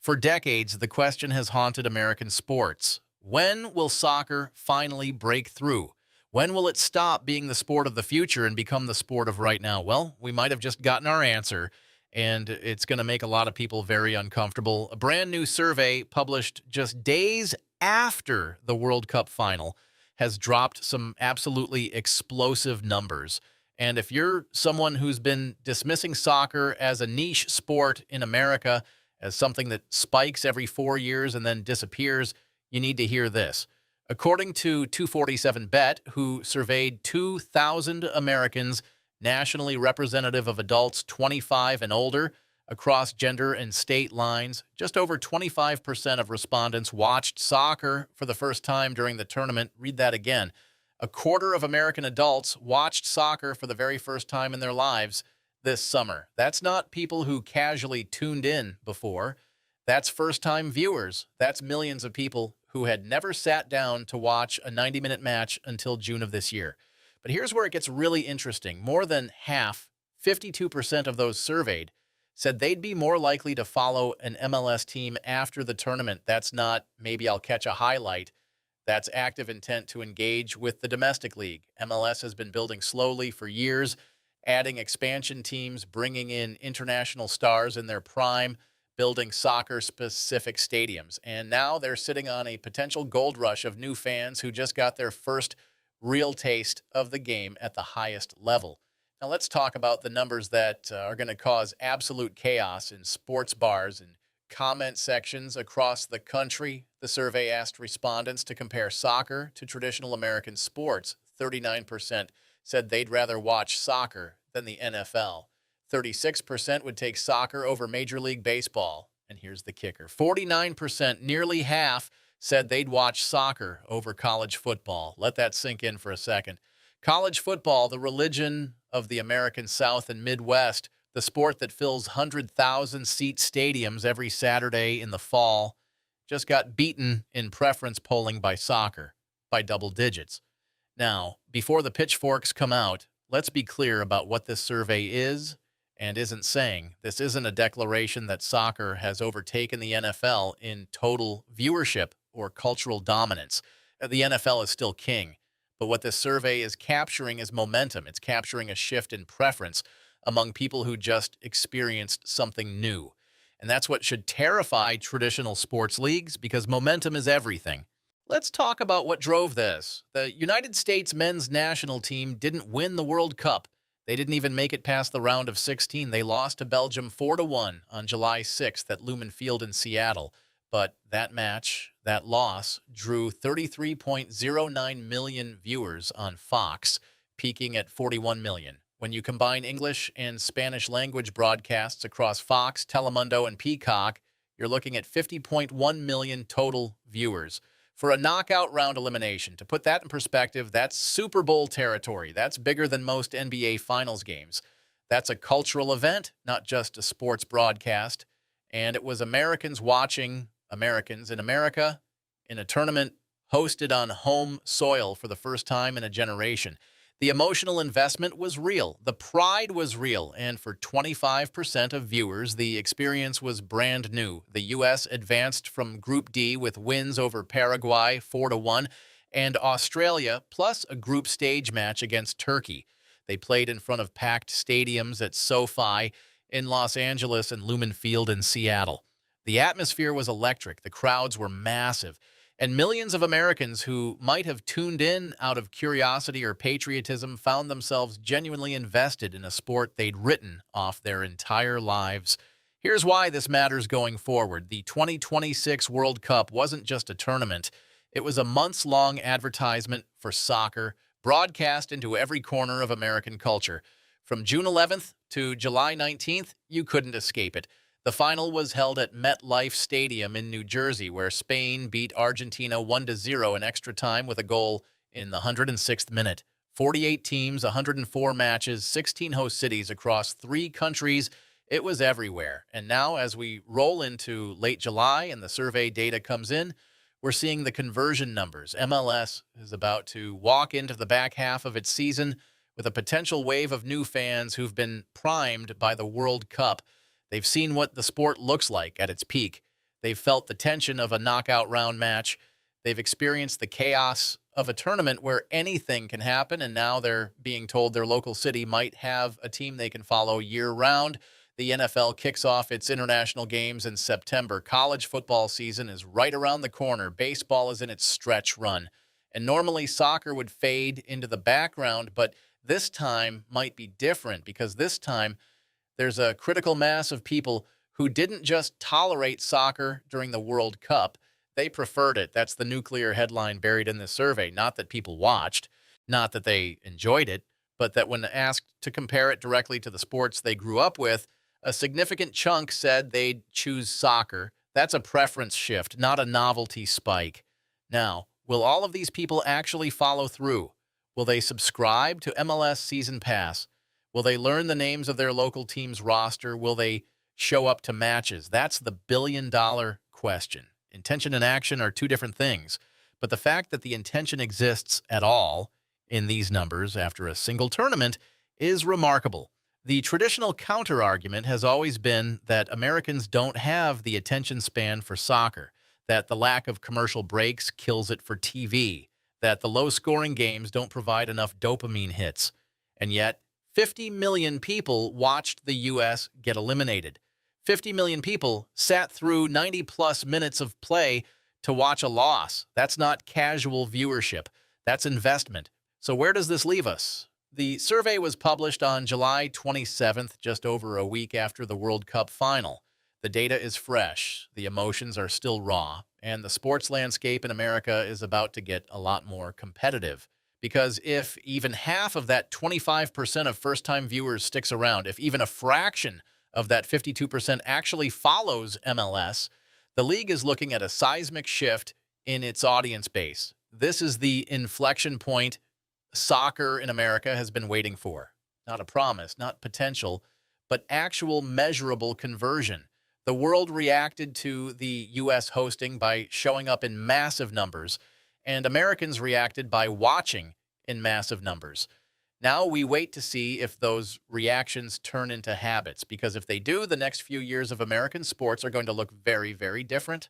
For decades, the question has haunted American sports. When will soccer finally break through? When will it stop being the sport of the future and become the sport of right now? Well, we might have just gotten our answer, and it's going to make a lot of people very uncomfortable. A brand new survey published just days after the World Cup final has dropped some absolutely explosive numbers. And if you're someone who's been dismissing soccer as a niche sport in America, as something that spikes every 4 years and then disappears, you need to hear this. According to 247Bet, who surveyed 2,000 Americans nationally representative of adults 25 and older across gender and state lines, just over 25% of respondents watched soccer for the first time during the tournament. Read that again. A quarter of American adults watched soccer for the very first time in their lives this summer. That's not people who casually tuned in before. That's first-time viewers. That's millions of people who had never sat down to watch a 90-minute match until June of this year. But here's where it gets really interesting. More than half, 52% of those surveyed, said they'd be more likely to follow an MLS team after the tournament. That's not maybe I'll catch a highlight. That's active intent to engage with the domestic league. MLS has been building slowly for years, adding expansion teams, bringing in international stars in their prime, building soccer-specific stadiums. And now they're sitting on a potential gold rush of new fans who just got their first real taste of the game at the highest level. Now let's talk about the numbers that are going to cause absolute chaos in sports bars and comment sections across the country. The survey asked respondents to compare soccer to traditional American sports. 39% said they'd rather watch soccer than the NFL. 36% would take soccer over Major League Baseball. And here's the kicker. 49%, nearly half, said they'd watch soccer over college football. Let that sink in for a second. College football, the religion of the American South and Midwest, the sport that fills 100,000-seat stadiums every Saturday in the fall, just got beaten in preference polling by soccer by double digits. Now, before the pitchforks come out, let's be clear about what this survey is and isn't saying. This isn't a declaration that soccer has overtaken the NFL in total viewership or cultural dominance. The NFL is still king. But what this survey is capturing is momentum. It's capturing a shift in preference among people who just experienced something new. And that's what should terrify traditional sports leagues, because momentum is everything. Let's talk about what drove this. The United States men's national team didn't win the World Cup. They didn't even make it past the round of 16. They lost to Belgium 4-1 on July 6th at Lumen Field in Seattle. But that match, that loss, drew 33.09 million viewers on Fox, peaking at 41 million. When you combine English and Spanish language broadcasts across Fox, Telemundo, and Peacock, you're looking at 50.1 million total viewers. For a knockout round elimination, to put that in perspective, that's Super Bowl territory. That's bigger than most NBA Finals games. That's a cultural event, not just a sports broadcast. And it was Americans watching Americans in America in a tournament hosted on home soil for the first time in a generation. The emotional investment was real. The pride was real. And for 25% of viewers, the experience was brand new. The U.S. advanced from Group D with wins over Paraguay 4-1 and Australia, plus a group stage match against Turkey. They played in front of packed stadiums at SoFi in Los Angeles and Lumen Field in Seattle. The atmosphere was electric. The crowds were massive. And millions of Americans who might have tuned in out of curiosity or patriotism found themselves genuinely invested in a sport they'd written off their entire lives. Here's why this matters going forward. The 2026 World Cup wasn't just a tournament. It was a months-long advertisement for soccer, broadcast into every corner of American culture. From June 11th to July 19th, you couldn't escape it. The final was held at MetLife Stadium in New Jersey, where Spain beat Argentina 1-0 in extra time with a goal in the 106th minute. 48 teams, 104 matches, 16 host cities across 3 countries. It was everywhere. And now, as we roll into late July and the survey data comes in, we're seeing the conversion numbers. MLS is about to walk into the back half of its season with a potential wave of new fans who've been primed by the World Cup. They've seen what the sport looks like at its peak. They've felt the tension of a knockout round match. They've experienced the chaos of a tournament where anything can happen, and now they're being told their local city might have a team they can follow year round. The NFL kicks off its international games in September. College football season is right around the corner. Baseball is in its stretch run. And normally soccer would fade into the background, but this time might be different because this time there's a critical mass of people who didn't just tolerate soccer during the World Cup. They preferred it. That's the nuclear headline buried in this survey. Not that people watched, not that they enjoyed it, but that when asked to compare it directly to the sports they grew up with, a significant chunk said they'd choose soccer. That's a preference shift, not a novelty spike. Now, will all of these people actually follow through? Will they subscribe to MLS Season Pass? Will they learn the names of their local team's roster? Will they show up to matches? That's the billion-dollar question. Intention and action are two different things, but the fact that the intention exists at all in these numbers after a single tournament is remarkable. The traditional counter-argument has always been that Americans don't have the attention span for soccer, that the lack of commercial breaks kills it for TV, that the low-scoring games don't provide enough dopamine hits. And yet, 50 million people watched the U.S. get eliminated. 50 million people sat through 90-plus minutes of play to watch a loss. That's not casual viewership. That's investment. So where does this leave us? The survey was published on July 27th, just over a week after the World Cup final. The data is fresh, the emotions are still raw, and the sports landscape in America is about to get a lot more competitive. Because if even half of that 25% of first-time viewers sticks around, if even a fraction of that 52% actually follows MLS, the league is looking at a seismic shift in its audience base. This is the inflection point soccer in America has been waiting for. Not a promise, not potential, but actual measurable conversion. The world reacted to the U.S. hosting by showing up in massive numbers, and Americans reacted by watching in massive numbers. Now we wait to see if those reactions turn into habits, because if they do, the next few years of American sports are going to look very, very different.